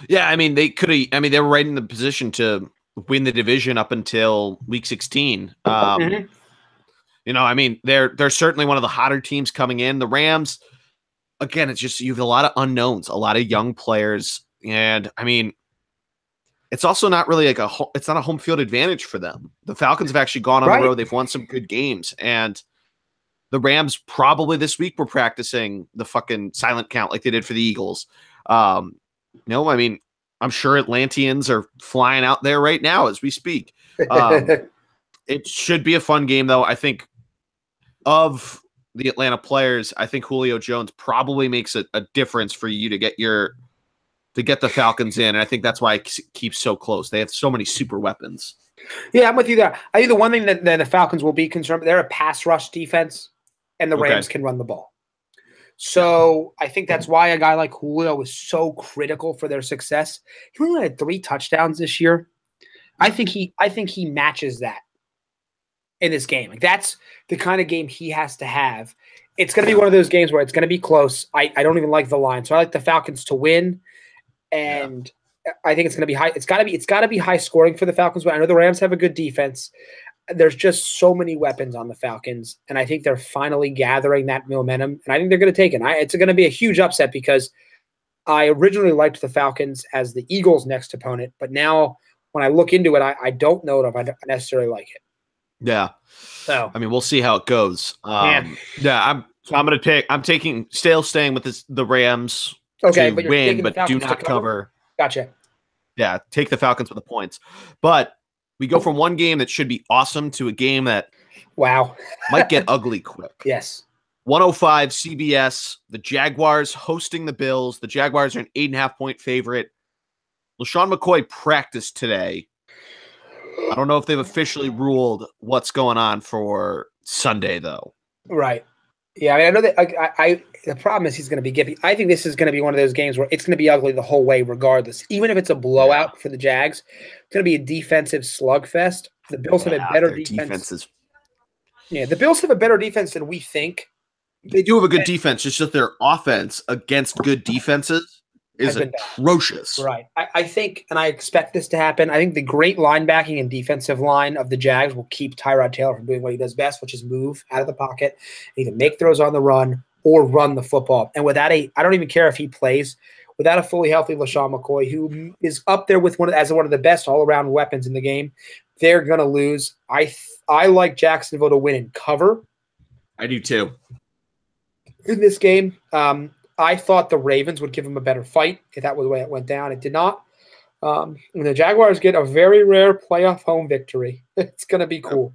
Yeah, I mean, they could have. I mean, they were right in the position to win the division up until week 16. You know, I mean, they're certainly one of the hotter teams coming in. The Rams, again, it's just you have a lot of unknowns, a lot of young players, and I mean, it's also not really like it's not a home field advantage for them. The Falcons have actually gone on the road; they've won some good games, and the Rams probably this week were practicing the fucking silent count like they did for the Eagles. No, I mean, I'm sure Atlanteans are flying out there right now as we speak. It should be a fun game, though. I think of the Atlanta players, I think Julio Jones probably makes a difference for you to get the Falcons in. And I think that's why it keeps so close. They have so many super weapons. Yeah, I'm with you there. I think the one thing that the Falcons will be concerned with, they're a pass rush defense, and the Rams can run the ball. So I think that's why a guy like Julio was so critical for their success. He only had 3 touchdowns this year. I think he matches that in this game. Like that's the kind of game he has to have. It's going to be one of those games where it's going to be close. I don't even like the line, so I like the Falcons to win, and I think it's going to be high. It's got to be high scoring for the Falcons. But I know the Rams have a good defense. There's just so many weapons on the Falcons, and I think they're finally gathering that momentum, and I think they're going to take it. It's going to be a huge upset because I originally liked the Falcons as the Eagles' next opponent, but now when I look into it, I don't know if I necessarily like it. Yeah. So I mean, we'll see how it goes. I'm staying with the Rams to win, but do not cover. Gotcha. Yeah, take the Falcons with the points. But we go from one game that should be awesome to a game that might get ugly quick. Yes. 105 CBS, the Jaguars hosting the Bills. The Jaguars are an 8.5-point favorite. LaShawn McCoy practiced today. I don't know if they've officially ruled what's going on for Sunday, though. Right. Yeah, I mean, I know that the problem is he's going to be gimpy. I think this is going to be one of those games where it's going to be ugly the whole way, regardless. Even if it's a blowout for the Jags, it's going to be a defensive slugfest. The Bills have a better defense. Yeah, the Bills have a better defense than we think. They do have a good defense. It's just their offense against good defenses is atrocious. Right. I think, and I expect this to happen, I think the great linebacking and defensive line of the Jags will keep Tyrod Taylor from doing what he does best, which is move out of the pocket, either make throws on the run or run the football. And without I don't even care if he plays, without a fully healthy LaShawn McCoy, who is up there with one of the best all-around weapons in the game, they're going to lose. I like Jacksonville to win and cover. I do too. In this game, I thought the Ravens would give them a better fight if that was the way it went down. It did not. And the Jaguars get a very rare playoff home victory. It's going to be cool.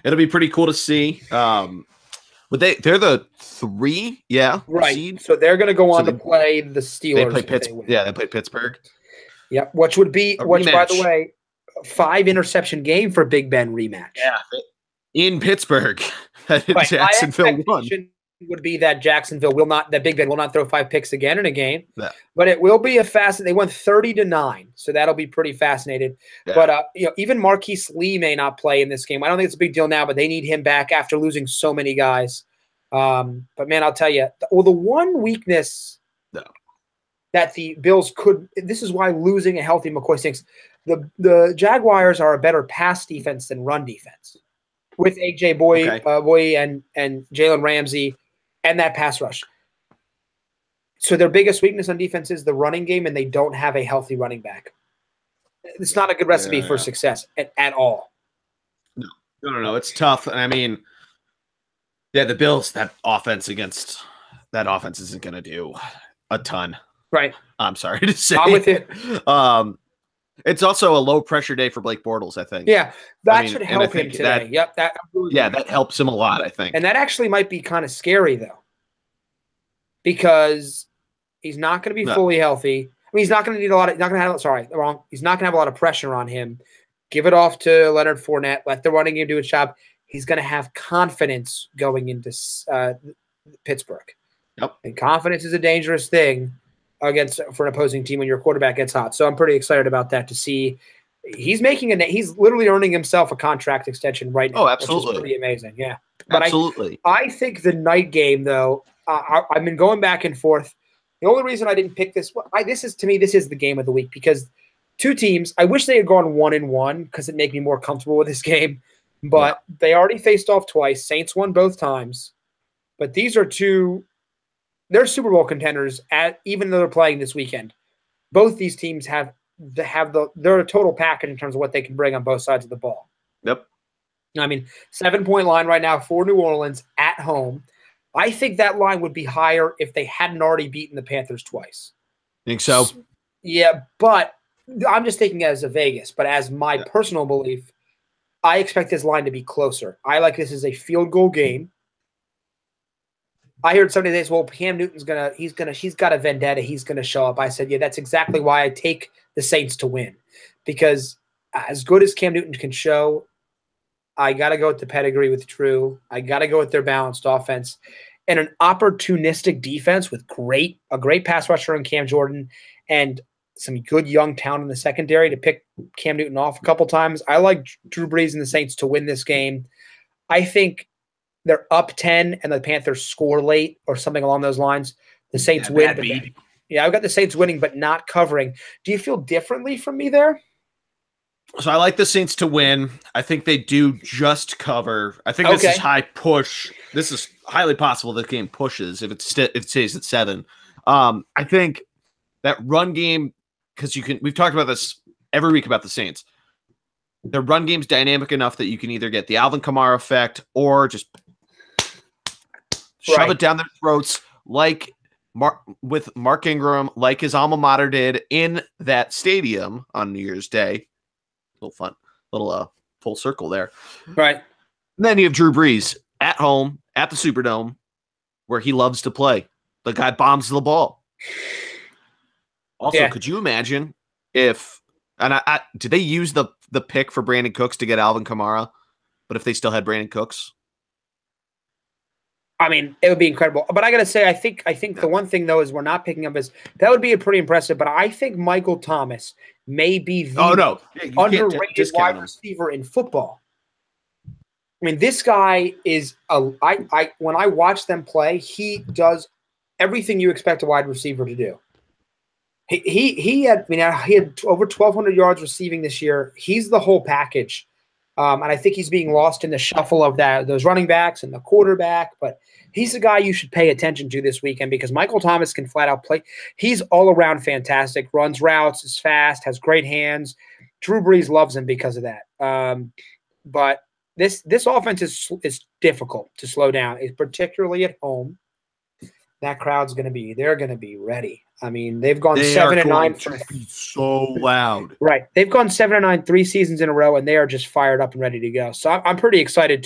It'll be pretty cool to see. But they're the 3, right. seed. So they're going to go on to play the Steelers. They play Pittsburgh. Yep, by the way, 5 interception game for Big Ben rematch. Yeah, in Pittsburgh. Jacksonville won. Would be that Big Ben will not throw 5 picks again in a game. Yeah. But it will be they won 30-9, so that'll be pretty fascinating. Yeah. But even Marquise Lee may not play in this game. I don't think it's a big deal now, but they need him back after losing so many guys. But man, I'll tell you, the one weakness that the Bills this is why losing a healthy McCoy stinks. The Jaguars are a better pass defense than run defense with AJ Boy and Jalen Ramsey. And that pass rush. So their biggest weakness on defense is the running game, and they don't have a healthy running back. It's not a good recipe for success at all. No. It's tough. And I mean, the Bills, that offense isn't going to do a ton. Right. I'm sorry to say. I'm with it. It's also a low pressure day for Blake Bortles, I think. Yeah, that should help him today. That helps him a lot, I think. And that actually might be kind of scary though, because he's not going to be fully healthy. I mean, he's not going to need a lot of. He's not going to have a lot of pressure on him. Give it off to Leonard Fournette. Let the running game do its job. He's going to have confidence going into Pittsburgh. Yep. And confidence is a dangerous thing for an opposing team when your quarterback gets hot. So I'm pretty excited about that to see. He's literally earning himself a contract extension right now. Oh, absolutely. Which is pretty amazing. Yeah. But absolutely. I think the night game, though, I've been going back and forth. The only reason I didn't pick this, this is the game of the week because 2 teams, I wish they had gone 1-1 because it'd make me more comfortable with this game. But they already faced off twice. Saints won both times. But these are 2 they're Super Bowl contenders even though they're playing this weekend. Both these teams they're a total package in terms of what they can bring on both sides of the ball. Yep. I mean, 7-point line right now for New Orleans at home. I think that line would be higher if they hadn't already beaten the Panthers twice. Think so? Yeah, but I'm just thinking as a Vegas, but as my personal belief, I expect this line to be closer. I like this as a field goal game. I heard somebody say, well, Cam Newton's he's got a vendetta. He's going to show up. I said, yeah, that's exactly why I take the Saints to win. Because as good as Cam Newton can show, I got to go with the pedigree with Drew. I got to go with their balanced offense and an opportunistic defense with a great pass rusher in Cam Jordan and some good young talent in the secondary to pick Cam Newton off a couple times. I like Drew Brees and the Saints to win this game. I think they're up 10 and the Panthers score late or something along those lines. The Saints win. I've got the Saints winning but not covering. Do you feel differently from me there? So I like the Saints to win. I think they do just cover. I think this is high push. This is highly possible this game pushes if it stays at 7. I think that run game, because we've talked about this every week about the Saints. Their run game's dynamic enough that you can either get the Alvin Kamara effect or just shove it down their throats like with Mark Ingram, like his alma mater did in that stadium on New Year's Day. Little fun, full circle there. Right. And then you have Drew Brees at home at the Superdome where he loves to play. The guy bombs the ball. Also, could you imagine if did they use the pick for Brandon Cooks to get Alvin Kamara, but if they still had Brandon Cooks? I mean, it would be incredible. But I got to say, I think the one thing, though, is we're not picking up is that would be a pretty impressive. But I think Michael Thomas may be the underrated wide receiver in football. I mean, this guy is when I watch them play, he does everything you expect a wide receiver to do. He had over 1,200 yards receiving this year. He's the whole package. And I think he's being lost in the shuffle of those running backs and the quarterback. But he's the guy you should pay attention to this weekend because Michael Thomas can flat out play. He's all around fantastic, runs routes, is fast, has great hands. Drew Brees loves him because of that. But this offense is difficult to slow down, particularly at home. That crowd's they're going to be ready. I mean, they've gone 7-9. So loud. Right. They've gone 7-9 3 seasons in a row, and they are just fired up and ready to go. So I'm pretty excited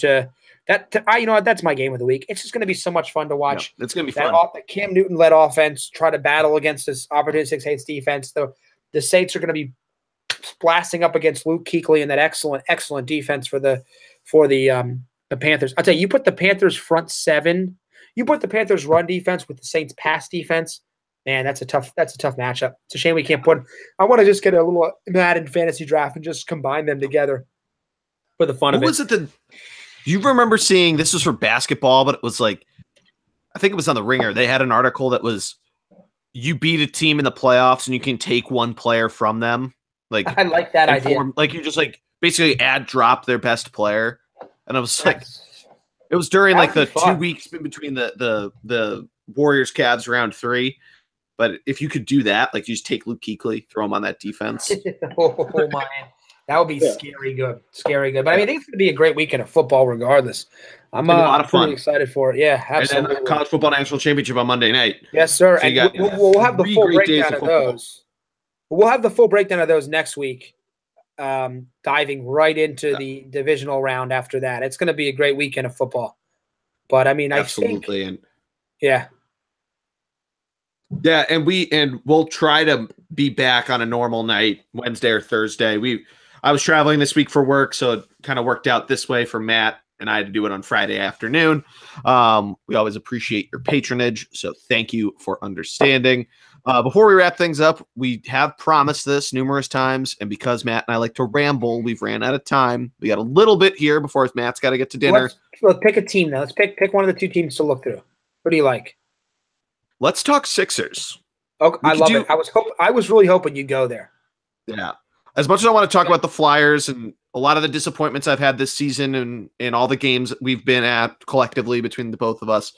that's my game of the week. It's just going to be so much fun to watch. Yeah, it's going to be fun. The Cam Newton-led offense try to battle against this opportunistic Saints defense. The Saints are going to be blasting up against Luke Kuechly and that excellent defense for the Panthers. I'll tell you, you put the Panthers front seven, you put the Panthers run defense with the Saints pass defense. Man, that's a tough matchup. It's a shame we can't I want to just get a little Madden fantasy draft and just combine them together for the fun of it. Was it do you remember seeing, this was for basketball, but it was like, I think it was on the Ringer. They had an article that was, you beat a team in the playoffs and you can take one player from them. Like, I like that idea. Like you just like basically drop their best player. And I was like, it was during like the 2 weeks in between the Warriors Cavs round 3. But if you could do that, like you just take Luke Kuechly, throw him on that defense. Oh man, that would be scary good. But I mean, I think it's going to be a great weekend of football, regardless. I'm a lot of fun. Excited for it. Yeah, absolutely. And then the College Football National Championship on Monday night. Yes, sir. So and we'll have the full breakdown of those. We'll have the full breakdown of those next week. Diving right into the divisional round after that. It's going to be a great weekend of football. But I mean, absolutely, I think, yeah. Yeah, and we'll try to be back on a normal night, Wednesday or Thursday. I was traveling this week for work, so it kind of worked out this way for Matt, and I had to do it on Friday afternoon. We always appreciate your patronage, so thank you for understanding. Before we wrap things up, we have promised this numerous times, and because Matt and I like to ramble, we've ran out of time. We got a little bit here before Matt's got to get to dinner. Let's pick a team now. Let's pick one of the two teams to look through. What do you like? Let's talk Sixers. Okay, I love it. I was really hoping you'd go there. Yeah. As much as I want to talk about the Flyers and a lot of the disappointments I've had this season and in all the games we've been at collectively between the both of us,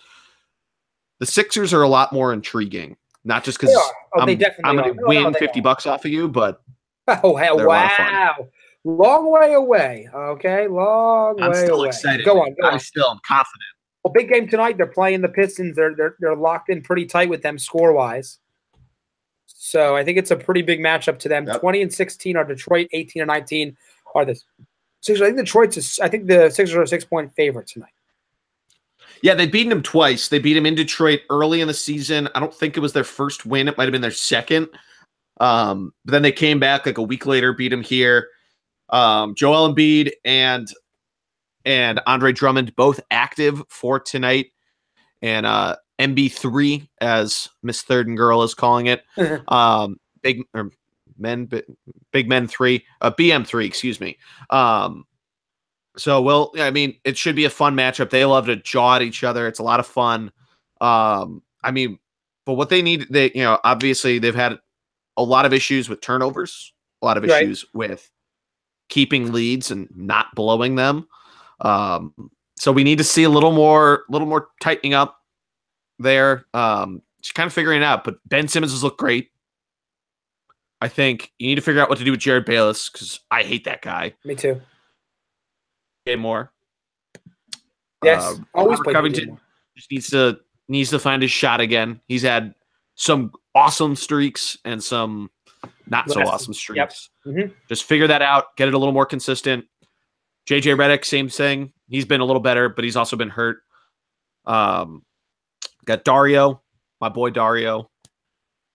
the Sixers are a lot more intriguing. Not just because I'm going to win $50 off of you, but wow. Long way away. Okay, long way away. I'm still excited. Go on. I'm confident. Well, big game tonight. They're playing the Pistons. They're locked in pretty tight with them score-wise. So I think it's a pretty big matchup to them. Yep. 20-16 are Detroit. 18-19 are the Sixers. I think the Sixers are a 6-point favorite tonight. Yeah, they've beaten them twice. They beat them in Detroit early in the season. I don't think it was their first win. It might have been their second. But then they came back like a week later, beat them here. Joel Embiid and Andre Drummond both active for tonight. And MB3, as Miss Third and Girl is calling it. Big Men 3, BM3, excuse me. So, I mean, it should be a fun matchup. They love to jaw at each other. It's a lot of fun. I mean, but what they need, obviously they've had a lot of issues with turnovers, a lot of issues with keeping leads and not blowing them. So we need to see a little more tightening up there. Just kind of figuring it out. But Ben Simmons has looked great. I think you need to figure out what to do with Jared Bayless because I hate that guy. Me too. More. Yes, always play Covington. Just needs to find his shot again. He's had some awesome streaks and some not so awesome streaks. Yep. Mm-hmm. Just figure that out. Get it a little more consistent. JJ Redick, same thing. He's been a little better, but he's also been hurt. Got Dario, my boy Dario.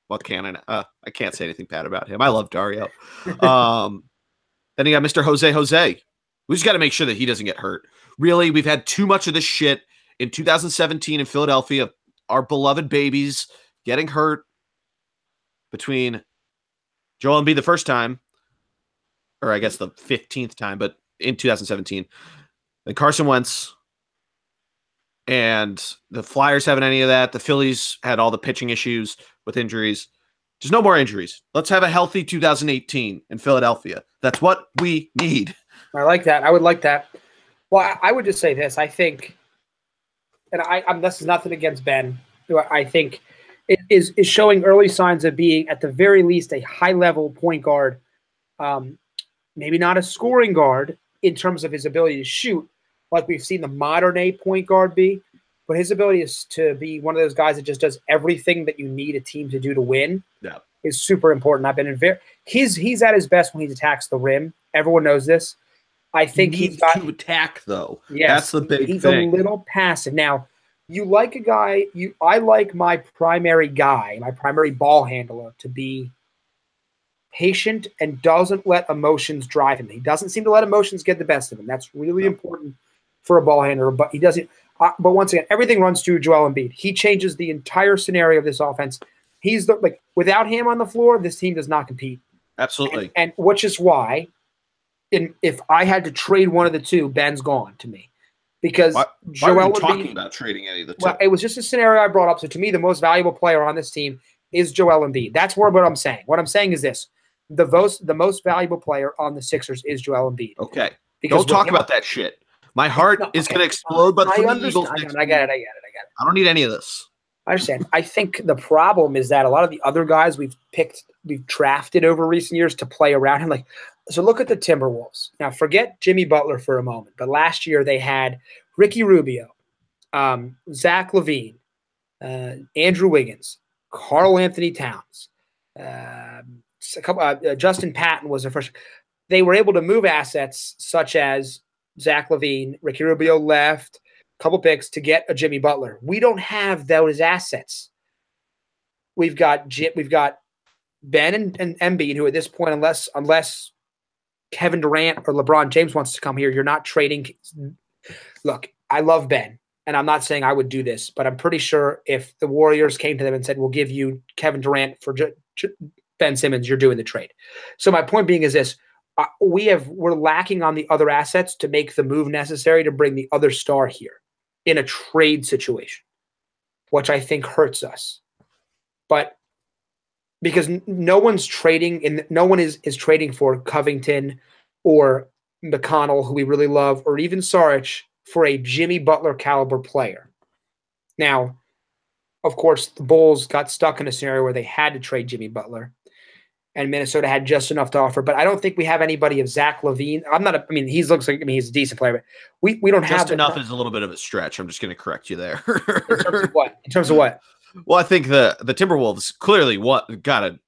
What can I can't say anything bad about him. I love Dario. Then you got Mr. Jose. We just got to make sure that he doesn't get hurt. Really, we've had too much of this shit in 2017 in Philadelphia, our beloved babies getting hurt between Joel Embiid the first time, or I guess the 15th time, but in 2017, and Carson Wentz, and the Flyers haven't any of that. The Phillies had all the pitching issues with injuries. There's no more injuries. Let's have a healthy 2018 in Philadelphia. That's what we need. I like that. I would like that. Well, I would just say this. I think, and this is nothing against Ben, who I think is showing early signs of being, at the very least, a high-level point guard. Maybe not a scoring guard in terms of his ability to shoot, like we've seen the modern-day point guard be, but his ability is to be one of those guys that just does everything that you need a team to do to win. Yeah, is super important. I've been in he's at his best when he attacks the rim. Everyone knows this. I think he's got to attack though. Yes, that's the big he's thing. A little passive. Now, you like a guy. I like my primary guy, my primary ball handler, to be patient and doesn't let emotions drive him. He doesn't seem to let emotions get the best of him. That's really important for a ball handler. But he doesn't. But once again, everything runs through Joel Embiid. He changes the entire scenario of this offense. He's without him on the floor, this team does not compete. Absolutely. And which is why, if I had to trade one of the two, Ben's gone to me. Because Joel are you talking about trading any of the two? Well, it was just a scenario I brought up. So to me, the most valuable player on this team is Joel Embiid. That's what I'm saying. What I'm saying is this. The most valuable player on the Sixers is Joel Embiid. Okay. Don't talk about that shit. My heart is going to explode, but I understand. I get it. I don't need any of this. I understand. I think the problem is that a lot of the other guys we've drafted over recent years to play around him. So look at the Timberwolves. Now, forget Jimmy Butler for a moment, but last year they had Ricky Rubio, Zach LaVine, Andrew Wiggins, Karl Anthony Towns, Justin Patton was their first. They were able to move assets such as Zach LaVine, Ricky Rubio left, a couple picks to get a Jimmy Butler. We don't have those assets. We've got Ben and Embiid, who at this point, unless Kevin Durant or LeBron James wants to come here, you're not trading. Look, I love Ben, and I'm not saying I would do this, but I'm pretty sure if the Warriors came to them and said, we'll give you Kevin Durant for Ben Simmons, you're doing the trade. So my point being is this. We're lacking on the other assets to make the move necessary to bring the other star here in a trade situation, which I think hurts us. But because no one is trading for Covington or McConnell, who we really love, or even Saric for a Jimmy Butler caliber player. Now, of course, the Bulls got stuck in a scenario where they had to trade Jimmy Butler. And Minnesota had just enough to offer. But I don't think we have anybody of Zach LaVine. He looks like he's a decent player, but we don't have just enough is a little bit of a stretch. I'm just going to correct you there. In terms of what? In terms of what? Well, I think the Timberwolves clearly got a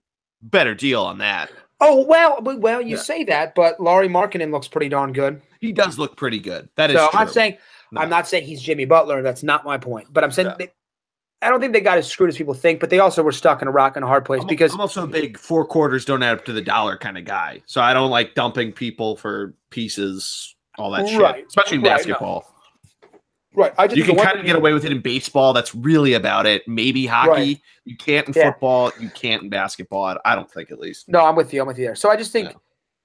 better deal on that. Oh, well, you say that, but Lauri Markkanen looks pretty darn good. He does look pretty good. That is true. I'm not saying he's Jimmy Butler. That's not my point. But I'm saying I don't think they got as screwed as people think, but they also were stuck in a rock and a hard place because I'm also a big 4 quarters don't add up to the dollar kind of guy. So I don't like dumping people for pieces, all that shit, especially in basketball. No. Right. You can kind of get away with it in baseball. That's really about it. Maybe hockey. Right. You can't in football. You can't in basketball. I don't think, at least. No, I'm with you. there. So I just think,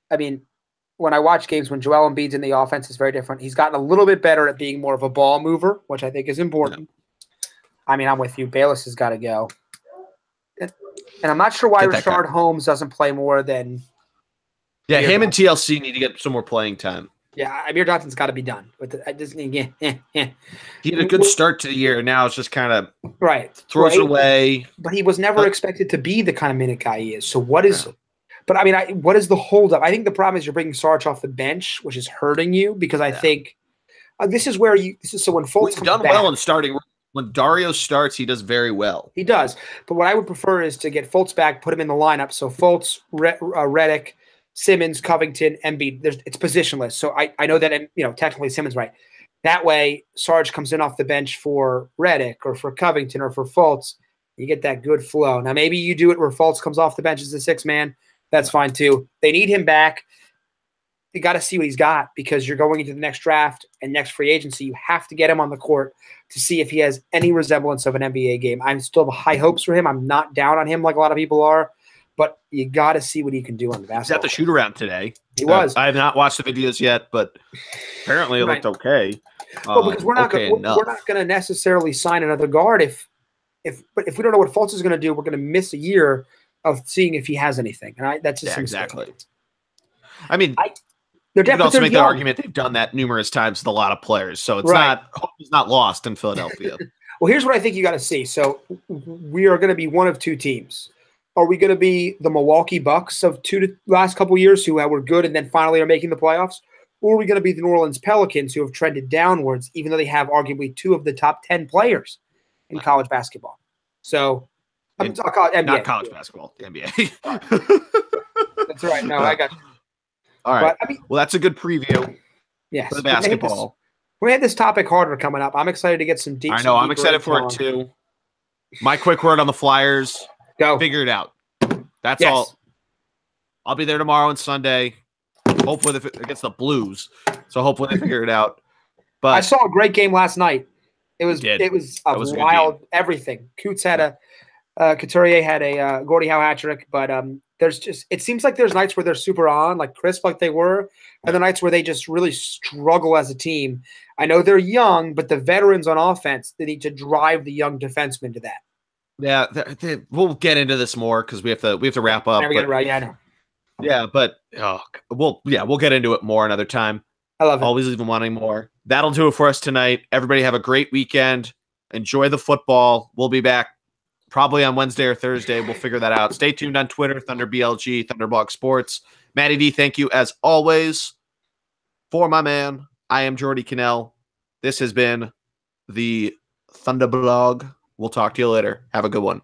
when I watch games, when Joel Embiid's in the offense, it's very different. He's gotten a little bit better at being more of a ball mover, which I think is important. Yeah. I'm with you. Bayless has got to go. And I'm not sure why Rashard Holmes doesn't play more than Yeah, him and TLC need to get some more playing time. Yeah, Amir Johnson's got to be done. He had a good start to the year. Now it's just kind of throws it away. But he was never expected to be the kind of minute guy he is. So what is – but, what is the holdup? I think the problem is you're bringing Sarge off the bench, which is hurting you because I think this is where you – so when Fultz comes done back, well in starting – when Dario starts, he does very well. He does. But what I would prefer is to get Fultz back, put him in the lineup. So Fultz, Redick, Simmons, Covington, Embiid. It's positionless. So I know that, technically Simmons right. That way, Sarge comes in off the bench for Redick or for Covington or for Fultz. You get that good flow. Now, maybe you do it where Fultz comes off the bench as a 6-man. That's fine, too. They need him back. you got to see what he's got because you're going into the next draft and next free agency. You have to get him on the court to see if he has any resemblance of an NBA game. I'm still have high hopes for him. I'm not down on him like a lot of people are, but you got to see what he can do on the basketball. He's at the shoot around today. He was. I have not watched the videos yet, but apparently it looked okay. Well, because we're not going to necessarily sign another guard if we don't know what Fultz is going to do, we're going to miss a year of seeing if he has anything. And that's just exactly. I mean, you could also make the argument they've done that numerous times with a lot of players, so it's not lost in Philadelphia. Well, here's what I think you got to see. So we are going to be one of two teams. Are we going to be the Milwaukee Bucks of last couple of years who were good and then finally are making the playoffs? Or are we going to be the New Orleans Pelicans who have trended downwards, even though they have arguably 2 of the top 10 players in college basketball? So I'm talking NBA. Not college basketball, the NBA. That's right. No, I got you. All right. But, well, that's a good preview for the basketball. We had this topic harder coming up. I'm excited to get some deep. I know. I'm excited for it too. My quick word on the Flyers. Go. Figure it out. That's all. I'll be there tomorrow and Sunday. Hopefully against the Blues. So hopefully they figure it out. But I saw a great game last night. It was a wild everything. Coots had Couturier had a Gordie Howe hat trick, but it seems like there's nights where they're super on, like crisp like they were, and the nights where they just really struggle as a team. I know they're young, but the veterans on offense, they need to drive the young defensemen to that. Yeah, we'll get into this more because we have to wrap up. Never get it right. Yeah, I know. Yeah, but we'll get into it more another time. I love it. Always even wanting more. That'll do it for us tonight. Everybody have a great weekend. Enjoy the football. We'll be back probably on Wednesday or Thursday. We'll figure that out. Stay tuned on Twitter, ThunderBLG, Thunderblog Sports. Matty D, thank you as always. For my man, I am Jordy Cannell. This has been the Thunderblog. We'll talk to you later. Have a good one.